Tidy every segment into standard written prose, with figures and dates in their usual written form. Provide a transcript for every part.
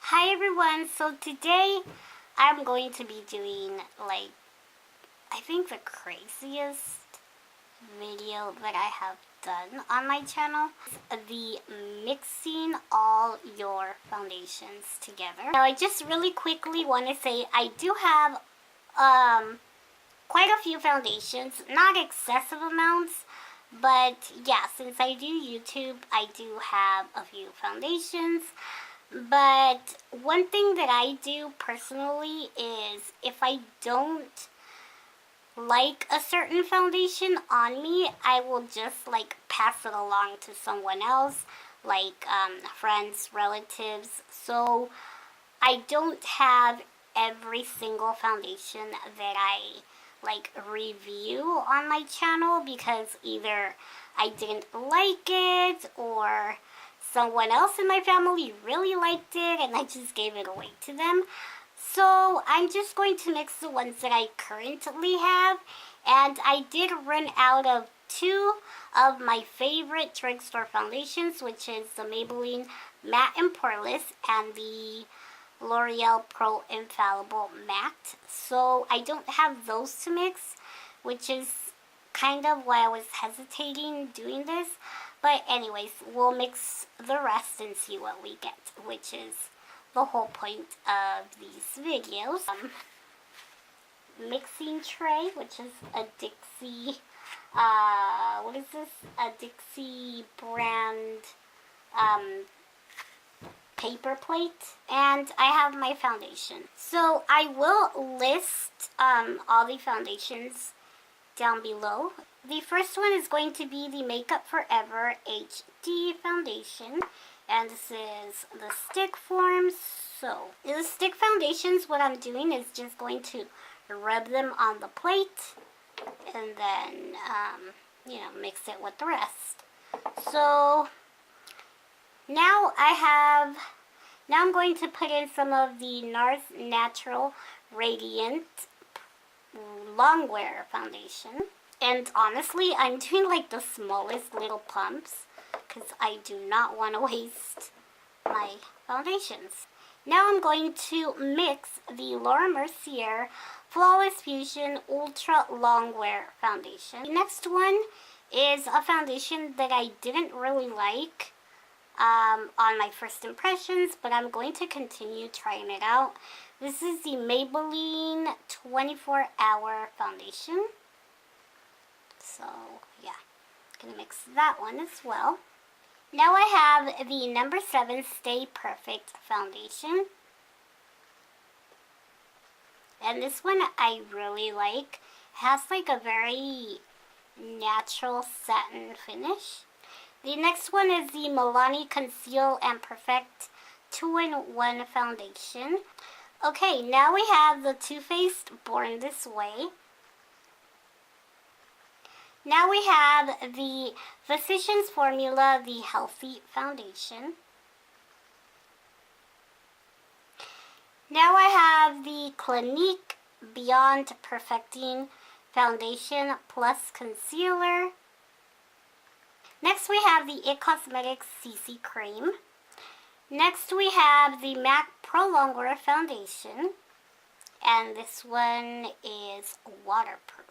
Hi everyone, so today I'm going to be doing I think the craziest video that I have done on my channel. The mixing all your foundations together. Now I just really quickly want to say I do have quite a few foundations, not excessive amounts, but yeah, since I do YouTube, I do have a few foundations. But one thing that I do personally is if I don't like a certain foundation on me, I will just pass it along to someone else, friends, relatives. So I don't have every single foundation that I review on my channel because either I didn't like it or someone else in my family really liked it and I just gave it away to them. So I'm just going to mix the ones that I currently have, and I did run out of two of my favorite drugstore foundations, which is the Maybelline Matte and Poreless and the L'Oreal Pro Infallible Matte. So I don't have those to mix, which is kind of why I was hesitating doing this. But anyways, we'll mix the rest and see what we get, which is the whole point of these videos. Mixing tray, which is a Dixie, what is this? A Dixie brand paper plate, and I have my foundation. So I will list all the foundations down below. The first one is going to be the Makeup Forever HD foundation, and this is the stick form. So the stick foundations, what I'm doing is just going to rub them on the plate and then mix it with the rest. So now I'm going to put in some of the Nars Natural Radiant Longwear foundation. And honestly, I'm doing the smallest little pumps because I do not want to waste my foundations. Now I'm going to mix the Laura Mercier Flawless Fusion Ultra Longwear foundation. The next one is a foundation that I didn't really like on my first impressions, but I'm going to continue trying it out. This is the Maybelline 24-Hour Foundation. So, yeah, gonna mix that one as well. Now I have the number 7 Stay Perfect Foundation. And this one I really like. It has a very natural satin finish. The next one is the Milani Conceal and Perfect 2-in-1 Foundation. Okay, now we have the Too Faced Born This Way. Now we have the Physicians Formula, the Healthy Foundation. Now I have the Clinique Beyond Perfecting Foundation Plus Concealer. Next we have the IT Cosmetics CC Cream. Next we have the MAC Prolongwear Foundation. And this one is waterproof.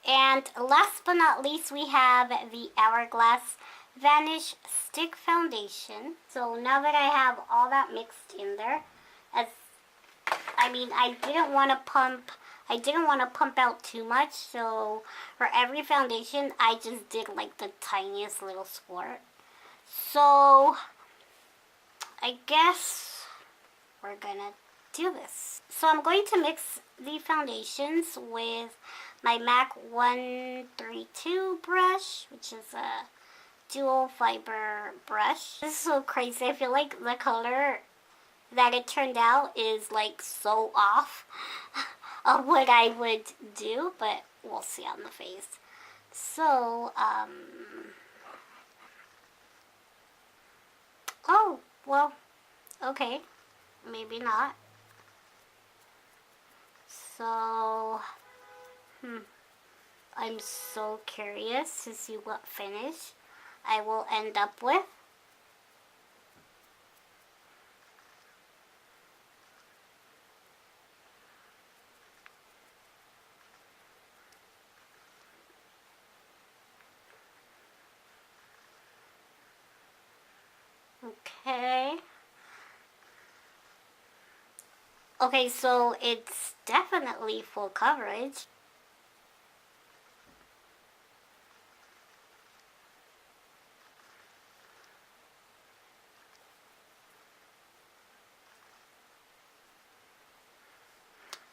And last but not least, we have the Hourglass Vanish Stick Foundation. So now that I have all that mixed in there, I didn't want to pump out too much. So for every foundation, I just did the tiniest little squirt. So I guess we're gonna do this. So I'm going to mix the foundations with my MAC 132 brush, which is a dual fiber brush. This is so crazy. I feel like the color that it turned out is so off of what I would do, but we'll see on the face. So, oh, well, okay, maybe not. So, I'm so curious to see what finish I will end up with. Okay. Okay, so it's definitely full coverage.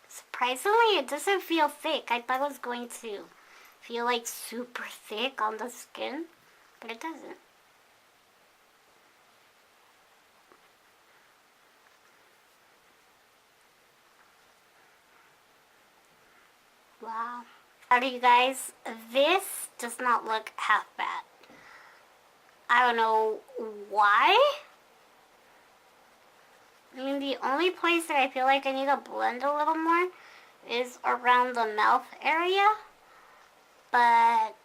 Surprisingly, it doesn't feel thick. I thought it was going to feel like super thick on the skin, but it doesn't. Wow. How do you guys? This does not look half bad. I don't know why. I mean, the only place that I feel like I need to blend a little more is around the mouth area. But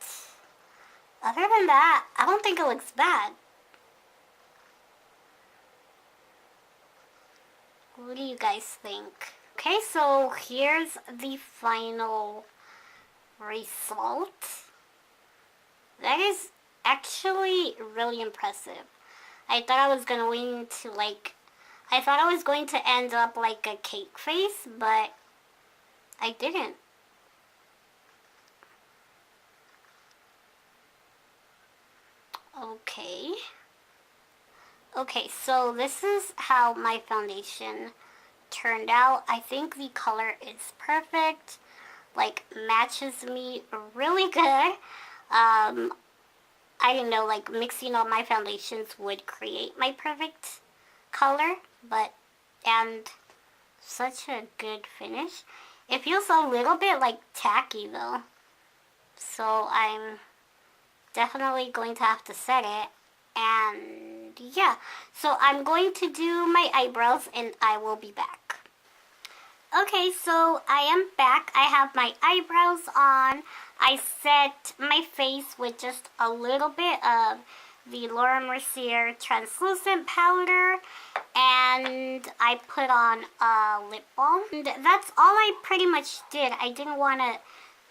other than that, I don't think it looks bad. What do you guys think? Okay, so here's the final result. That is actually really impressive. I thought I was going to I thought I was going to end up like a cake face, but I didn't. Okay. Okay, so this is how my foundation turned out. I think the color is perfect. Like, matches me really good. I didn't know, like, mixing all my foundations would create my perfect color, and such a good finish. It feels a little bit, like, tacky, though. So I'm definitely going to have to set it. And, yeah. So I'm going to do my eyebrows, and I will be back. Okay, so I am back. I have my eyebrows on. I set my face with just a little bit of the Mercier translucent powder, and I put on a lip balm. And that's all I pretty much did. I didn't want to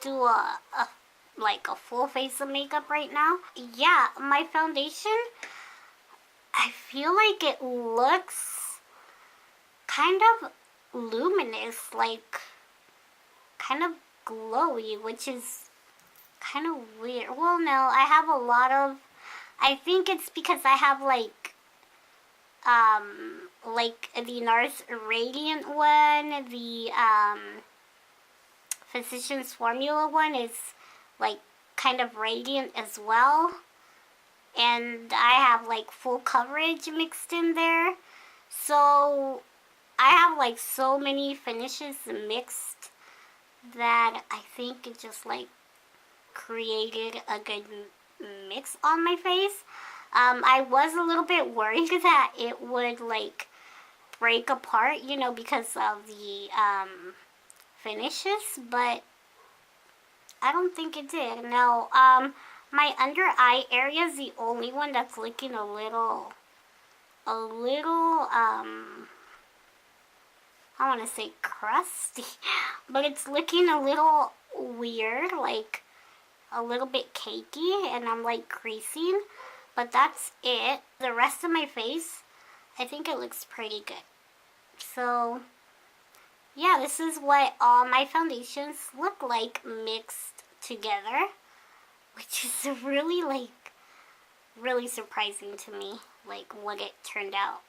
do a full face of makeup right now. Yeah, my foundation, I feel like it looks kind of luminous, like kind of glowy, which is kind of weird. Well, no, I have a lot of, I think it's because I have like the Nars Radiant one, the Physicians Formula one is like kind of radiant as well, and I have like full coverage mixed in there, so I have like so many finishes mixed that I think it just like created a good mix on my face. I was a little bit worried that it would like break apart, you know, because of the finishes, but I don't think it did. No, my under eye area is the only one that's looking a little, I want to say crusty, but it's looking a little weird, like a little bit cakey, and I'm like creasing, but that's it. The rest of my face, I think it looks pretty good. So, yeah, this is what all my foundations look like mixed together, which is really surprising to me, like what it turned out.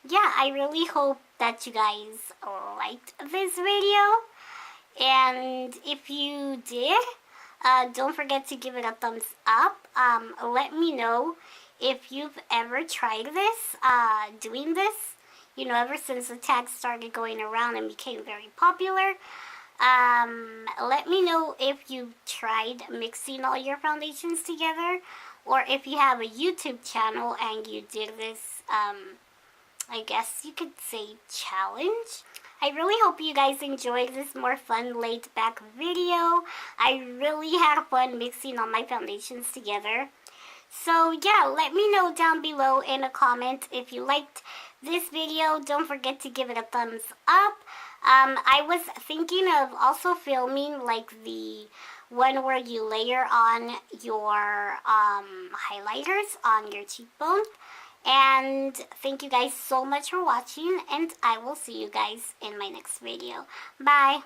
Yeah, I really hope that you guys liked this video, and if you did, don't forget to give it a thumbs up. Let me know if you've ever tried this, doing this, you know, ever since the tags started going around and became very popular. Let me know if you've tried mixing all your foundations together, or if you have a YouTube channel and you did this, I guess you could say challenge. I really hope you guys enjoyed this more fun laid back video. I really had fun mixing all my foundations together. So yeah, let me know down below in a comment if you liked this video. Don't forget to give it a thumbs up. I was thinking of also filming like the one where you layer on your highlighters on your cheekbone. And thank you guys so much for watching, and I will see you guys in my next video. Bye!